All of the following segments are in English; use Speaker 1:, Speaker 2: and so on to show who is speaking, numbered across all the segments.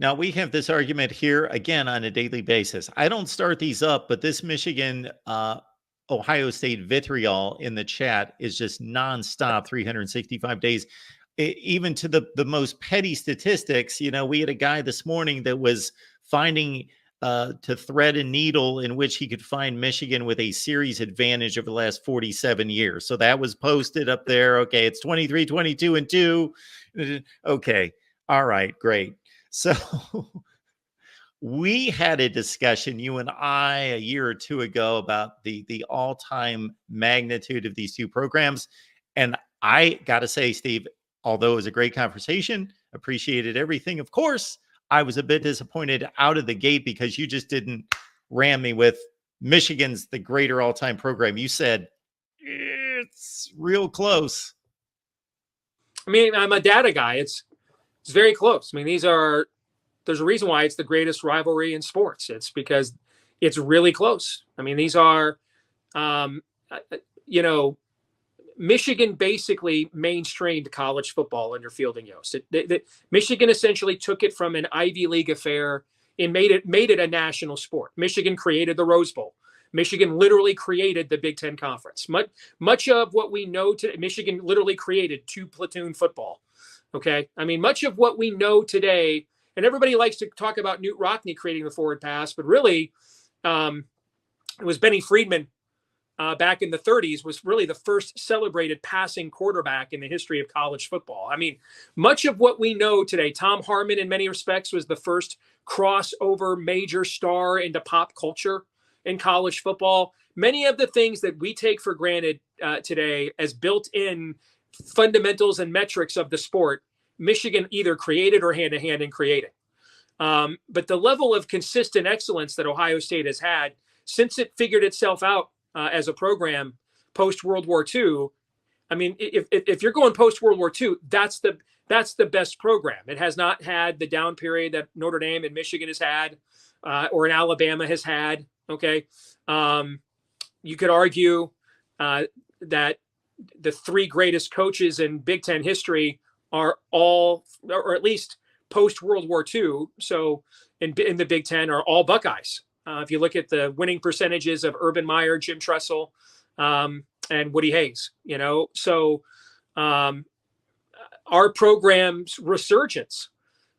Speaker 1: Now, we have this argument here again on a daily basis. I don't start these up, but this Michigan Ohio State vitriol in the chat is just nonstop 365 days. Even to the most petty statistics, we had a guy this morning that was finding to thread a needle in which he could find Michigan with a series advantage over the last 47 years. So that was posted up there. Okay, it's 23, 22, and 2. Okay. All right, great. So we had a discussion, you and I, a year or two ago about the all-time magnitude of these two programs. And I got to say, Steve, although it was a great conversation, appreciated everything. Of course, I was a bit disappointed out of the gate because you just didn't ram me with Michigan's the greater all-time program. You said it's real close.
Speaker 2: I mean, I'm a data guy. It's very close. I mean, there's a reason why it's the greatest rivalry in sports. It's because it's really close. I mean, these are, Michigan basically mainstreamed college football under Fielding Yost. Michigan essentially took it from an Ivy League affair and made it a national sport. Michigan created the Rose Bowl. Michigan literally created the Big Ten Conference. Much of what we know today, Michigan literally created two-platoon football. Okay, I mean, much of what we know today, and everybody likes to talk about Newt Rockne creating the forward pass, but really, it was Benny Friedman. Back in the 30s was really the first celebrated passing quarterback in the history of college football. I mean, much of what we know today, Tom Harmon in many respects was the first crossover major star into pop culture in college football. Many of the things that we take for granted today as built-in fundamentals and metrics of the sport, Michigan either created or hand-to-hand in creating. But the level of consistent excellence that Ohio State has had since it figured itself out as a program post World War II. I mean, if you're going post World War II, that's the best program. It has not had the down period that Notre Dame and Michigan has had, or in Alabama has had. Okay, you could argue that the three greatest coaches in Big Ten history are all, or at least post World War II. So in the Big Ten are all Buckeyes. If you look at the winning percentages of Urban Meyer, Jim Tressel, and Woody Hayes, so our program's resurgence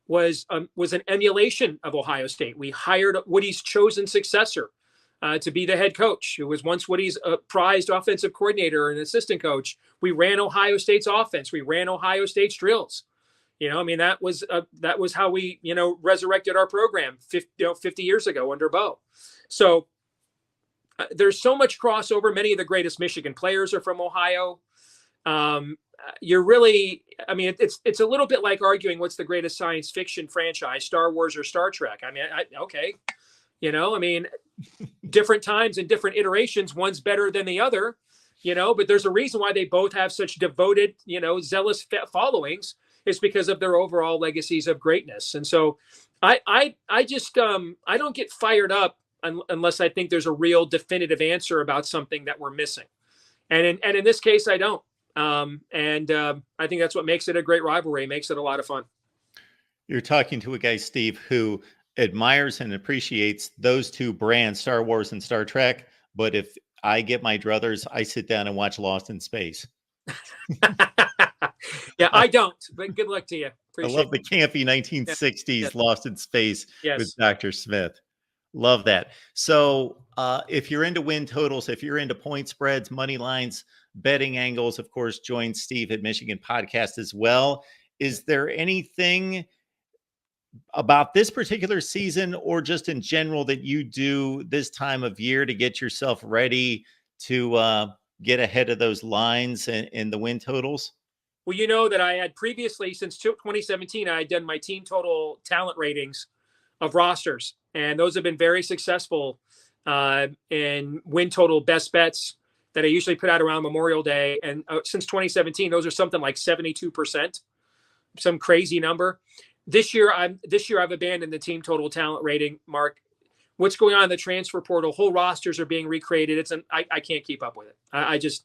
Speaker 2: was an emulation of Ohio State. We hired Woody's chosen successor to be the head coach, who was once Woody's prized offensive coordinator and assistant coach. We ran Ohio State's offense. We ran Ohio State's drills. I mean, that was how we, resurrected our program 50 years ago under Bo. So there's so much crossover. Many of the greatest Michigan players are from Ohio. You're really, I mean, it's a little bit like arguing what's the greatest science fiction franchise, Star Wars or Star Trek. I mean, okay. I mean, different times and different iterations, one's better than the other, but there's a reason why they both have such devoted, zealous followings. It's because of their overall legacies of greatness. And so I just, I don't get fired up unless I think there's a real definitive answer about something that we're missing. And in this case, I don't. I think that's what makes it a great rivalry, makes it a lot of fun.
Speaker 1: You're talking to a guy, Steve, who admires and appreciates those two brands, Star Wars and Star Trek. But if I get my druthers, I sit down and watch Lost in Space.
Speaker 2: Yeah, I don't, but good luck to you.
Speaker 1: Appreciate I love the campy 1960s Lost in Space with Dr. Smith. Love that. So if you're into win totals, if you're into point spreads, money lines, betting angles, of course, join Steve at Michigan Podcast as well. Is there anything about this particular season or just in general that you do this time of year to get yourself ready to get ahead of those lines and the win totals?
Speaker 2: Well, you know that I had previously, since 2017, I had done my team total talent ratings of rosters, and those have been very successful in win total best bets that I usually put out around Memorial Day. And since 2017, those are something like 72%, some crazy number. This year I've abandoned the team total talent rating, Mark. What's going on in the transfer portal? Whole rosters are being recreated. I can't keep up with it.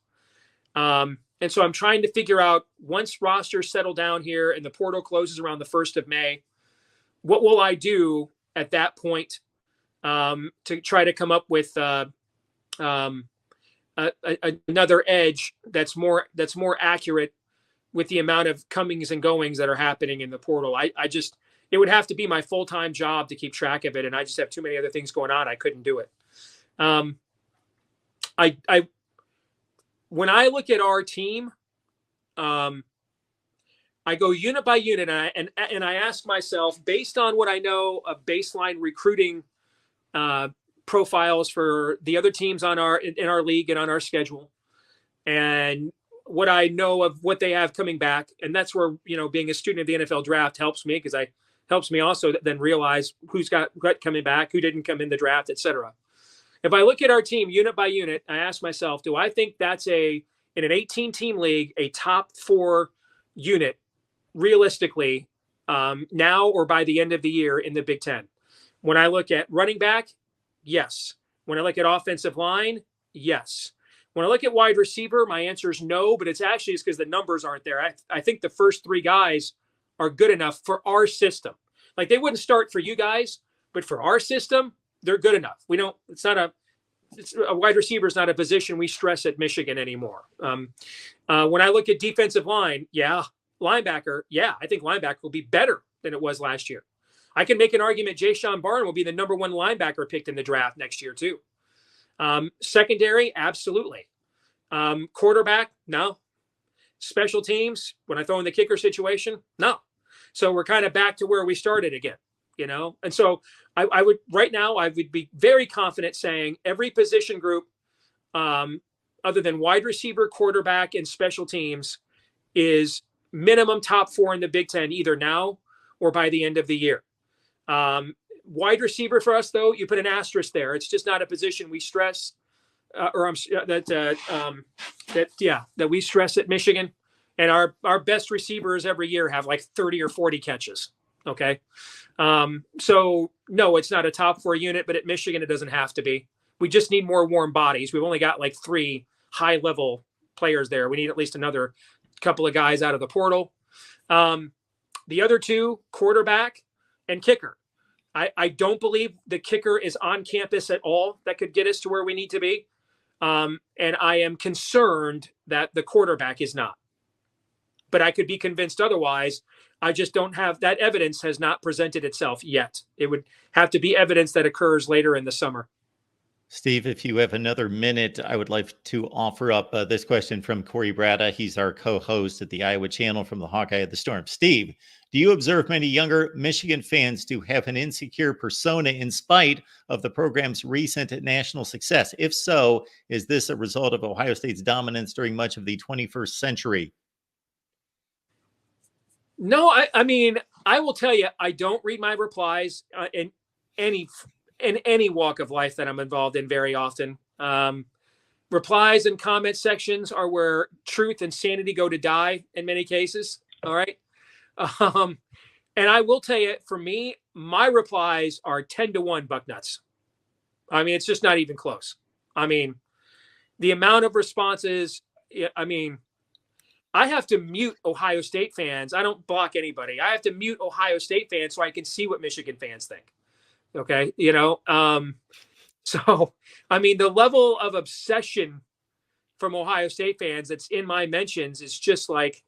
Speaker 2: And so I'm trying to figure out, once rosters settle down here and the portal closes around the 1st of May, what will I do at that point to try to come up with another edge that's more accurate with the amount of comings and goings that are happening in the portal. I just, it would have to be my full-time job to keep track of it, and I just have too many other things going on. I couldn't do it. I when I look at our team, I go unit by unit, and I ask myself, based on what I know of baseline recruiting profiles for the other teams in our league and on our schedule, and what I know of what they have coming back. And that's where, being a student of the NFL draft helps me, because helps me also then realize who's got coming back, who didn't come in the draft, etc. If I look at our team unit by unit, I ask myself, do I think that's in an 18-team league, a top 4 unit realistically now or by the end of the year in the Big Ten? When I look at running back, yes. When I look at offensive line, yes. When I look at wide receiver, my answer is no, but it's because the numbers aren't there. I think the first 3 guys are good enough for our system. Like, they wouldn't start for you guys, but for our system, they're good enough. A wide receiver is not a position we stress at Michigan anymore. When I look at defensive line, linebacker, I think linebacker will be better than it was last year. I can make an argument Jayshon Barn will be the number 1 linebacker picked in the draft next year too. Secondary, absolutely. Quarterback, no. Special teams, when I throw in the kicker situation, no. So we're kind of back to where we started again, And so I would be very confident saying every position group, other than wide receiver, quarterback, and special teams, is minimum top 4 in the Big Ten, either now or by the end of the year. Wide receiver for us, though, you put an asterisk there. It's just not a position we stress, that we stress at Michigan. And our best receivers every year have like 30 or 40 catches. Okay. So no, it's not a top 4 unit, but at Michigan, it doesn't have to be. We just need more warm bodies. We've only got like 3 high level players there. We need at least another couple of guys out of the portal. The other 2, quarterback and kicker. I don't believe the kicker is on campus at all. That could get us to where we need to be. And I am concerned that the quarterback is not. But I could be convinced otherwise. I just don't have that evidence, has not presented itself yet. It would have to be evidence that occurs later in the summer.
Speaker 1: Steve, if you have another minute, I would like to offer up this question from Corey Bratta. He's our co-host at the Iowa channel from the Hawkeye of the Storm. Steve, do you observe many younger Michigan fans to have an insecure persona in spite of the program's recent national success? If so, is this a result of Ohio State's dominance during much of the 21st century?
Speaker 2: No, I mean, I will tell you, I don't read my replies in any walk of life that I'm involved in very often. Replies and comment sections are where truth and sanity go to die in many cases. All right. And I will tell you, for me, my replies are 10-1 buck nuts. I mean, it's just not even close. I mean, the amount of responses, I have to mute Ohio State fans. I don't block anybody. I have to mute Ohio State fans so I can see what Michigan fans think. Okay. So, I mean, the level of obsession from Ohio State fans that's in my mentions is just like,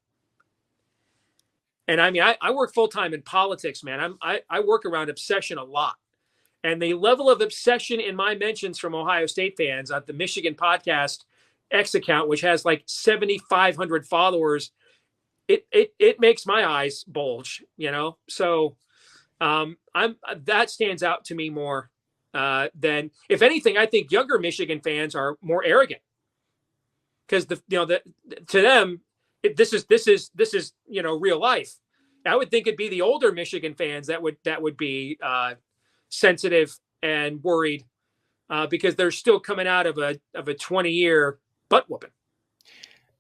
Speaker 2: and I mean, I work full-time in politics, man. I work around obsession a lot. And the level of obsession in my mentions from Ohio State fans at the Michigan Podcast X account, which has like 7,500 followers, it makes my eyes bulge, So that stands out to me more than, if anything. I think younger Michigan fans are more arrogant because to them this is real life. I would think it'd be the older Michigan fans that would be sensitive and worried because they're still coming out of a 20-year butt whooping.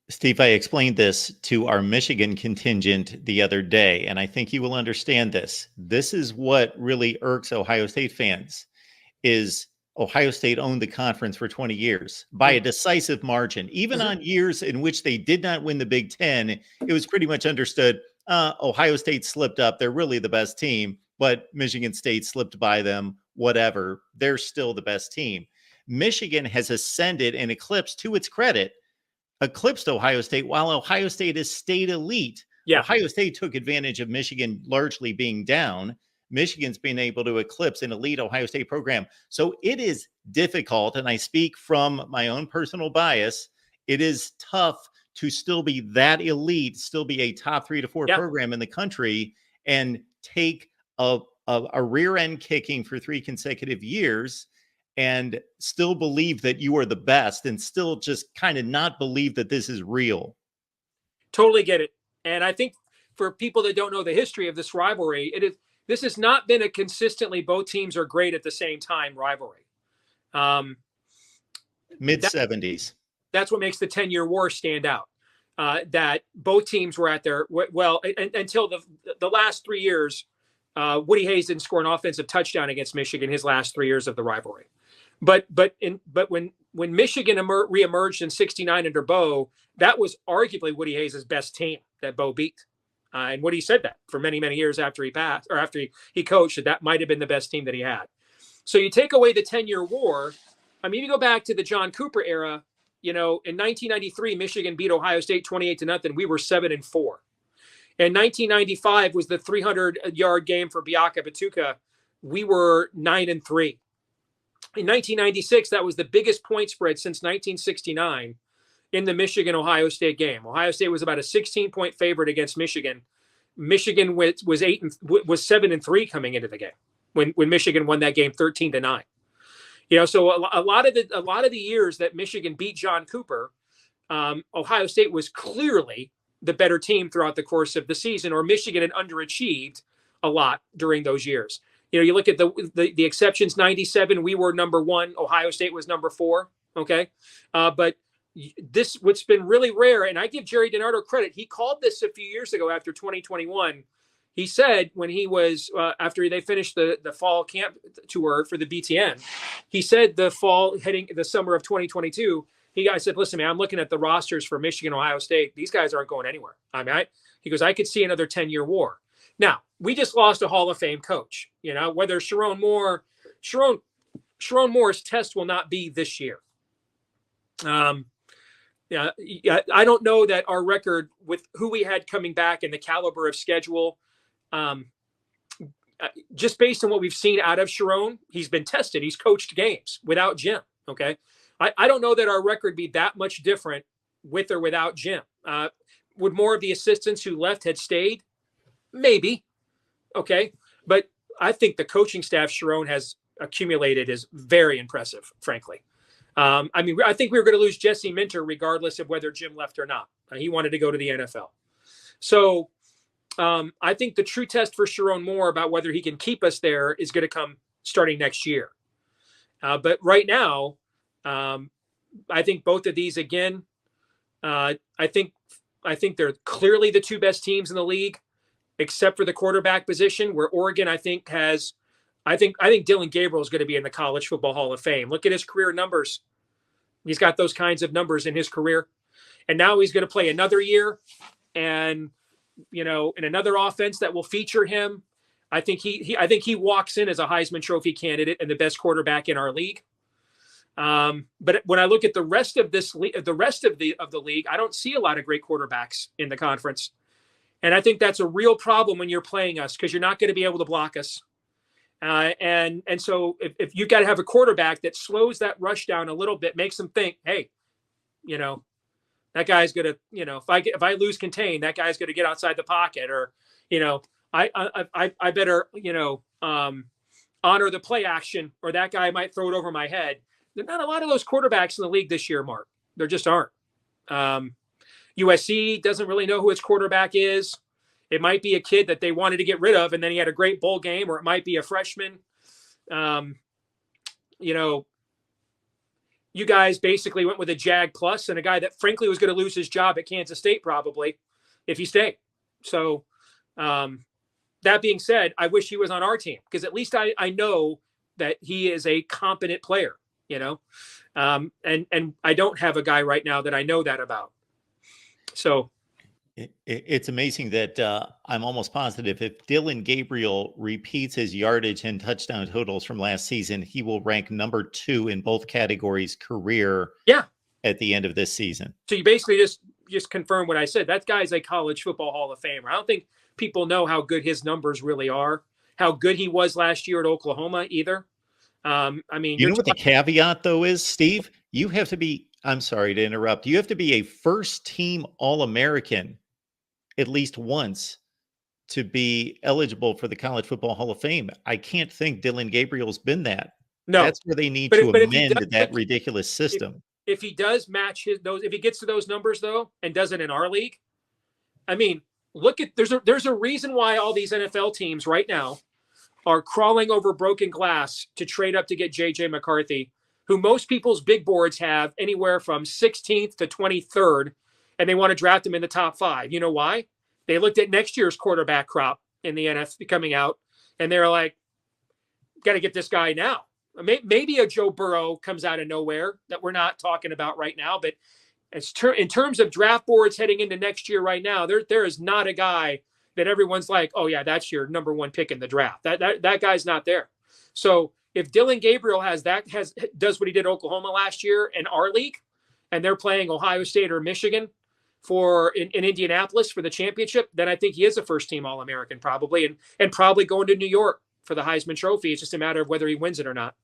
Speaker 1: Steve, I explained this to our Michigan contingent the other day, and I think you will understand this. This is what really irks Ohio State fans, is Ohio State owned the conference for 20 years by a decisive margin. Even on years in which they did not win the Big Ten, it was pretty much understood, Ohio State slipped up. They're really the best team. but Michigan State slipped by them, whatever. They're still the best team. Michigan has ascended and eclipsed, to its credit, eclipsed Ohio State while Ohio State is state elite.
Speaker 2: Yeah.
Speaker 1: Ohio State took advantage of Michigan largely being down. Michigan's been able to eclipse an elite Ohio State program. So it is difficult, and I speak from my own personal bias. It is tough to still be that elite, still be a top 3 to 4 program in the country, and take a rear end kicking for 3 consecutive years and still believe that you are the best and still just kind of not believe that this is real.
Speaker 2: Totally get it. And I think for people that don't know the history of this rivalry, this has not been a consistently both teams are great at the same time rivalry.
Speaker 1: Mid 70s.
Speaker 2: That's what makes the 10-year war stand out. That both teams were at their, well, until the last 3 years, Woody Hayes didn't score an offensive touchdown against Michigan his last 3 years of the rivalry. But when Michigan reemerged in '69 under Bo, that was arguably Woody Hayes' best team that Bo beat. And Woody said that for many, many years after he passed, or after he coached, that might have been the best team that he had. So you take away the 10-year war. I mean, you go back to the John Cooper era. In 1993, Michigan beat Ohio State 28-0. We were 7-4. And 1995 was the 300-yard game for Biaka Batuka. We were 9-3. In 1996, that was the biggest point spread since 1969 in the Michigan-Ohio State game. Ohio State was about a 16-point favorite against Michigan. Michigan was 7-3 coming into the game when Michigan won that game 13-9. So a lot of the years that Michigan beat John Cooper, Ohio State was clearly the better team throughout the course of the season, or Michigan had underachieved a lot during those years. You look at the exceptions. 97, we were number 1. Ohio State was number 4. Okay, but what's been really rare, and I give Jerry DiNardo credit. He called this a few years ago after 2021. He said when he was after they finished the fall camp tour for the BTN, he said the summer of 2022. I said, listen, man, I'm looking at the rosters for Michigan, Ohio State. These guys aren't going anywhere. I mean, he goes, I could see another 10-year war. Now, we just lost a Hall of Fame coach. Whether Sharon Moore's test will not be this year. I don't know that our record with who we had coming back and the caliber of schedule, just based on what we've seen out of Sharon, he's been tested. He's coached games without Jim. Okay. I don't know that our record be that much different with or without Jim. Would more of the assistants who left had stayed? Maybe. Okay. But I think the coaching staff Sharon has accumulated is very impressive, frankly. I think we were going to lose Jesse Minter regardless of whether Jim left or not. He wanted to go to the NFL. So I think the true test for Sharon Moore about whether he can keep us there is going to come starting next year. But right now, I think both of these, again, I think they're clearly the 2 best teams in the league, except for the quarterback position, where Oregon, I think Dylan Gabriel is going to be in the College Football Hall of Fame. Look at his career numbers. He's got those kinds of numbers in his career. And now he's going to play another year and, in another offense that will feature him. I think he walks in as a Heisman Trophy candidate and the best quarterback in our league. But when I look at the rest of the league, I don't see a lot of great quarterbacks in the conference. And I think that's a real problem when you're playing us, because you're not going to be able to block us. And so if you've got to have a quarterback that slows that rush down a little bit, makes them think, hey, that guy's going to, if I lose contain, that guy's going to get outside the pocket, or, I better, honor the play action, or that guy might throw it over my head. There's not a lot of those quarterbacks in the league this year, Mark. There just aren't. USC doesn't really know who its quarterback is. It might be a kid that they wanted to get rid of, and then he had a great bowl game, or it might be a freshman. You guys basically went with a Jag plus and a guy that frankly was going to lose his job at Kansas State probably if he stayed. So that being said, I wish he was on our team, because at least I know that he is a competent player, and I don't have a guy right now that I know that about. So
Speaker 1: It's amazing that I'm almost positive if Dylan Gabriel repeats his yardage and touchdown totals from last season, he will rank number 2 in both categories career
Speaker 2: Yeah.
Speaker 1: at the end of this season.
Speaker 2: So you basically just confirm what I said. That guy's a college football Hall of Famer. I don't think people know how good his numbers really are, how good he was last year at Oklahoma either. I mean,
Speaker 1: You know what the caveat though is, Steve? You have to be, I'm sorry to interrupt, you have to be a first team All-American at least once to be eligible for the College Football Hall of Fame. I can't think Dylan Gabriel's been that.
Speaker 2: No.
Speaker 1: That's where they need to
Speaker 2: But if
Speaker 1: amend that ridiculous system.
Speaker 2: If he does match if he gets to those numbers though, and does it in our league, I mean, look at there's a reason why all these NFL teams right now are crawling over broken glass to trade up to get JJ McCarthy, who most people's big boards have anywhere from 16th to 23rd, and they want to draft him in the top 5. You know why? They looked at next year's quarterback crop in the NFL coming out, and they're like, got to get this guy now. Maybe a Joe Burrow comes out of nowhere that we're not talking about right now, but in terms of draft boards heading into next year right now, there is not a guy that everyone's like, oh yeah, that's your number 1 pick in the draft. That guy's not there. So if Dylan Gabriel does what he did at Oklahoma last year in our league, and they're playing Ohio State or Michigan in Indianapolis for the championship, then I think he is a first team All-American probably, and probably going to New York for the Heisman Trophy. It's just a matter of whether he wins it or not.